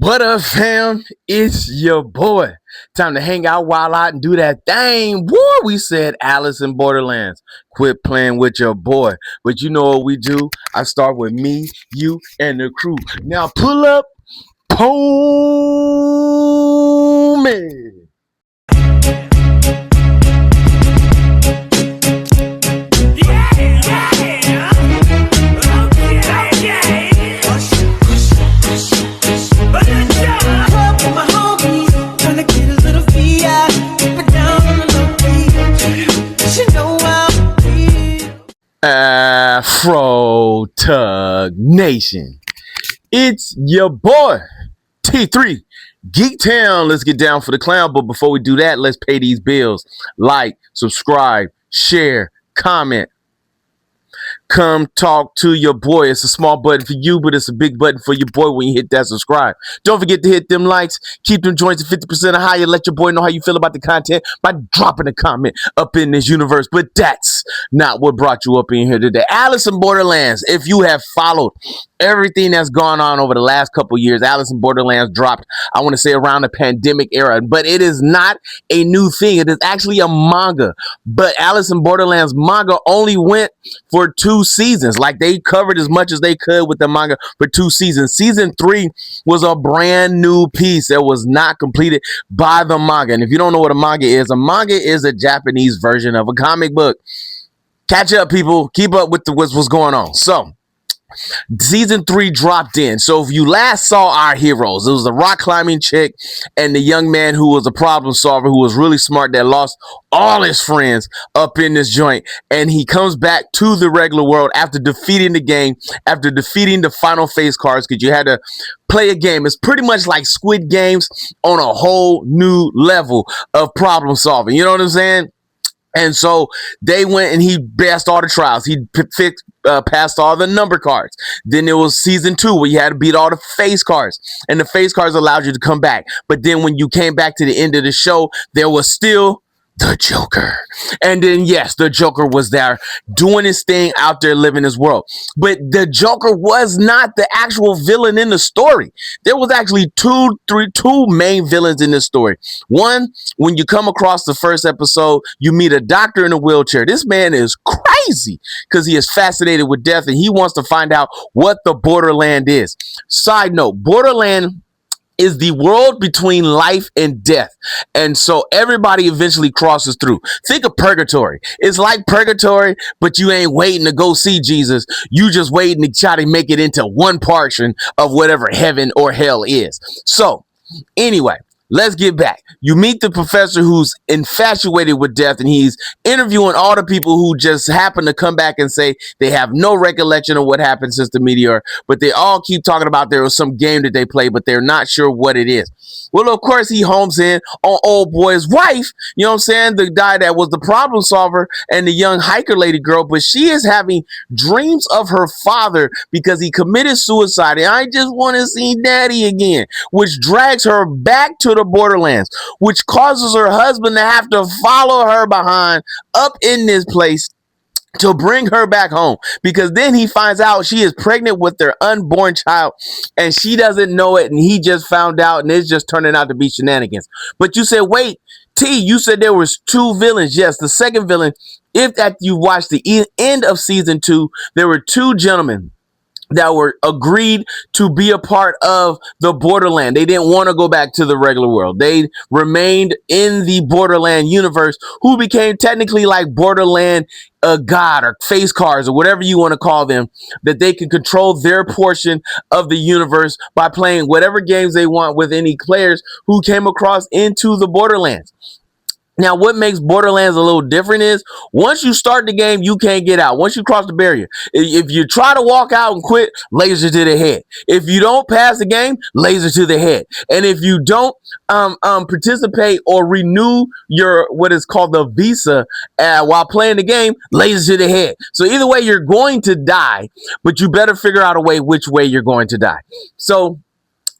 What up, fam? It's your boy. Time to hang out, wild out, and do that thing. Boy, we said Alice in Borderlands. Quit playing with your boy. But you know what we do? I start with me, you, and the crew. Now pull up, Pony. Afro Tug Nation. It's your boy, T3 Geek Town. Let's get down for the clown. But before we do that, let's pay these bills. Like, subscribe, share, comment. Come talk to your boy. It's a small button for you, but it's a big button for your boy when you hit that subscribe. Don't forget to hit them likes. Keep them joints at 50% or higher. Let your boy know how you feel about the content by dropping a comment up in this universe. But that's not what brought you up in here today. Alice in Borderlands. If you have followed everything that's gone on over the last couple years, Alice in Borderlands dropped, I want to say, around the pandemic era. But it is not a new thing. It is actually a manga. But Alice in Borderlands manga only went for 2 seasons. Like, they covered as much as they could with the manga for 2 seasons. Season 3 was a brand new piece that was not completed by the manga. And if you don't know what a manga is a Japanese version of a comic book. Catch up, people. Keep up with what's going on. So Season 3 dropped in. So if you last saw our heroes, it was the rock climbing chick and the young man who was a problem solver, who was really smart, that lost all his friends up in this joint. And he comes back to the regular world after defeating the game, after defeating the final phase cards, because you had to play a game. It's pretty much like Squid Games on a whole new level of problem solving. You know what I'm saying? And so they went and he passed all the trials. He passed all the number cards. Then there was season 2 where you had to beat all the face cards. And the face cards allowed you to come back. But then when you came back to the end of the show, there was still the Joker. And then, yes, the Joker was there doing his thing out there, living his world. But the Joker was not the actual villain in the story. There was actually two main villains in this story. One, when you come across the first episode, you meet a doctor in a wheelchair. This man is crazy because he is fascinated with death and he wants to find out what the Borderland is. Side note, Borderland is the world between life and death. And so everybody eventually crosses through. Think of purgatory. It's like purgatory, but you ain't waiting to go see Jesus. You just waiting to try to make it into one portion of whatever heaven or hell is. So anyway, let's get back. You meet the professor who's infatuated with death, and he's interviewing all the people who just happen to come back and say they have no recollection of what happened since the meteor, but they all keep talking about there was some game that they played, but they're not sure what it is. Well, of course, he homes in on old boy's wife, you know what I'm saying? The guy that was the problem solver and the young hiker lady girl, but she is having dreams of her father because he committed suicide. And I just want to see daddy again, which drags her back to the Borderlands, which causes her husband to have to follow her behind up in this place to bring her back home, because then he finds out she is pregnant with their unborn child and she doesn't know it, and he just found out, and it's just turning out to be shenanigans. But you said, wait, T, you said there was 2 villains. Yes, the second villain, if that you watched the end of season 2, there were 2 gentlemen that were agreed to be a part of the Borderland. They didn't want to go back to the regular world. They remained in the Borderland universe, who became technically like Borderland god or face cards or whatever you want to call them, that they can control their portion of the universe by playing whatever games they want with any players who came across into the Borderlands. Now, what makes Borderlands a little different is once you start the game, you can't get out. Once you cross the barrier, if you try to walk out and quit, laser to the head. If you don't pass the game, laser to the head. And if you don't participate or renew your what is called the visa while playing the game, laser to the head. So either way, you're going to die, but you better figure out a way which way you're going to die. So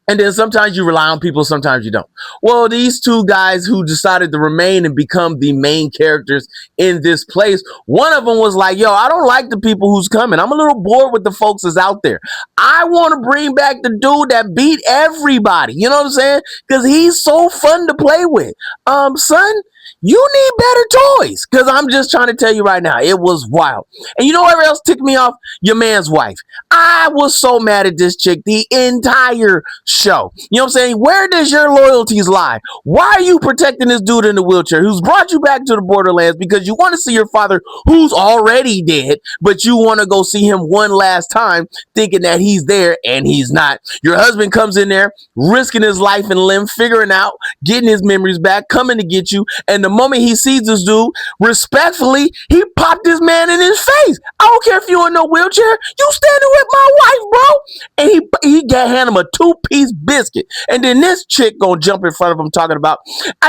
And then sometimes you rely on people, sometimes you don't. Well, these two guys who decided to remain and become the main characters in this place, one of them was like, yo, I don't like the people who's coming. I'm a little bored with the folks that's out there. I want to bring back the dude that beat everybody. You know what I'm saying? Because he's so fun to play with. Son, you need better toys. Because I'm just trying to tell you right now, it was wild. And you know what else ticked me off? Your man's wife. I was so mad at this chick the entire show. You know what I'm saying? Where does your loyalties lie? Why are you protecting this dude in the wheelchair who's brought you back to the Borderlands because you want to see your father who's already dead, but you want to go see him one last time thinking that he's there and he's not. Your husband comes in there risking his life and limb, figuring out, getting his memories back, coming to get you. And the moment he sees this dude, respectfully, he popped this man in his face. I don't care if you're in no wheelchair. You standing with my wife, bro. And he got hand him a 2-piece biscuit. And then this chick gonna jump in front of him talking about,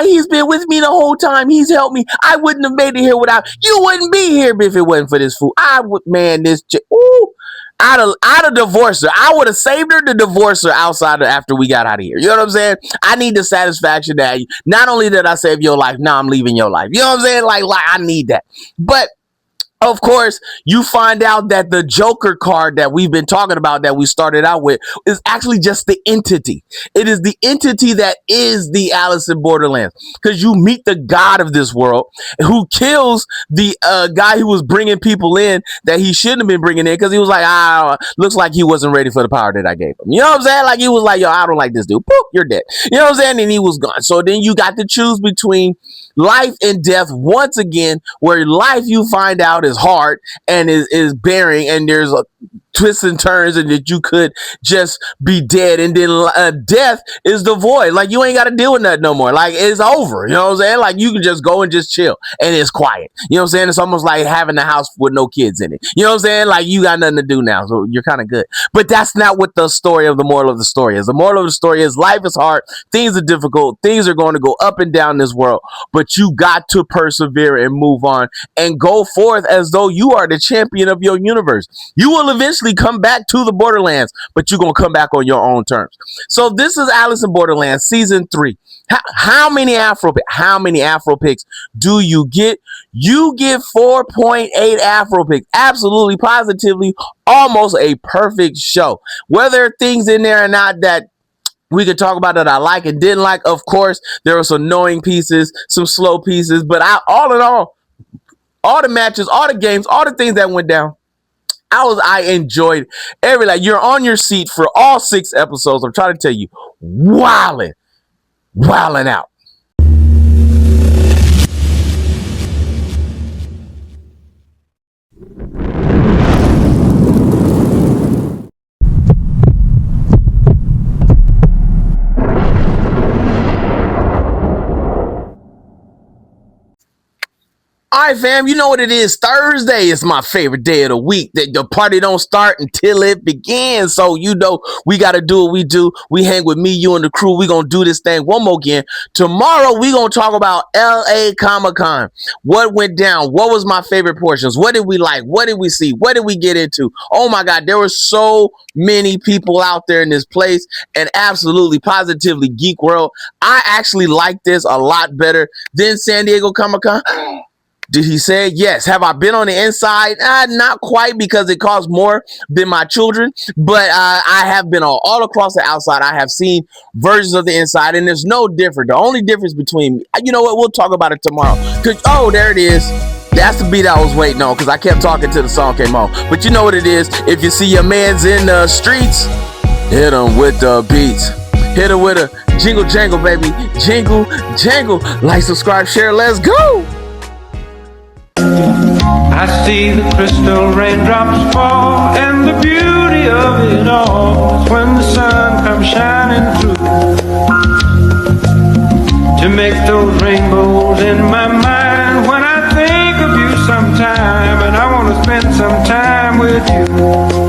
he's been with me the whole time. He's helped me. I wouldn't have made it here without, you wouldn't be here if it wasn't for this fool. I would, man, this chick, ooh. I'd have divorced her. I would have saved her to divorce her outside of after we got out of here. You know what I'm saying? I need the satisfaction that not only did I save your life, now I'm leaving your life. You know what I'm saying? Like I need that. But of course, you find out that the Joker card that we've been talking about that we started out with is actually just the entity. It is the entity that is the Alice in Borderlands, because you meet the god of this world who kills the guy who was bringing people in that he shouldn't have been bringing in because he was like, looks like he wasn't ready for the power that I gave him. You know what I'm saying? Like he was like, yo, I don't like this dude. Boop, you're dead. You know what I'm saying? And he was gone. So then you got to choose between life and death once again, where life you find out is hard and is bearing, and there's a twists and turns, and that you could just be dead. And then death is the void. Like you ain't got to deal with that no more. Like it's over. You know what I'm saying? Like you can just go and just chill, and it's quiet. You know what I'm saying? It's almost like having a house with no kids in it. You know what I'm saying? Like you got nothing to do now, so you're kind of good. But that's not what the story of the moral of the story is. The moral of the story is life is hard. Things are difficult. Things are going to go up and down this world, but you got to persevere and move on and go forth as though you are the champion of your universe. You will eventually come back to the Borderlands, but you're going to come back on your own terms. So this is Alice in Borderlands season 3. How many Afro picks do you get? You get 4.8 Afro picks. Absolutely, positively, almost a perfect show. Whether things in there or not that we could talk about that I like and didn't like, of course, there were some annoying pieces, some slow pieces, but all in all the matches, all the games, all the things that went down, I enjoyed every, like, you're on your seat for all 6 episodes. I'm trying to tell you, wilding out. All right, fam, you know what it is. Thursday is my favorite day of the week. The party don't start until it begins. So, you know, we got to do what we do. We hang with me, you, and the crew. We going to do this thing one more again. Tomorrow, we going to talk about LA Comic-Con. What went down? What was my favorite portions? What did we like? What did we see? What did we get into? Oh, my God, there were so many people out there in this place, and absolutely, positively, Geek World. I actually like this a lot better than San Diego Comic-Con. Did he say yes? Have I been on the inside? Not quite, because it costs more than my children, but I have been all across the outside. I have seen versions of the inside, and there's no different. The only difference between, you know what, we'll talk about it tomorrow. Oh, there it is. That's the beat I was waiting on, because I kept talking till the song came on. But you know what it is. If you see your mans in the streets, hit them with the beats. Hit them with a jingle jangle, baby. Jingle jangle. Like, subscribe, share. Let's go. I see the crystal raindrops fall, and the beauty of it all is when the sun comes shining through to make those rainbows in my mind. When I think of you sometime, and I want to spend some time with you.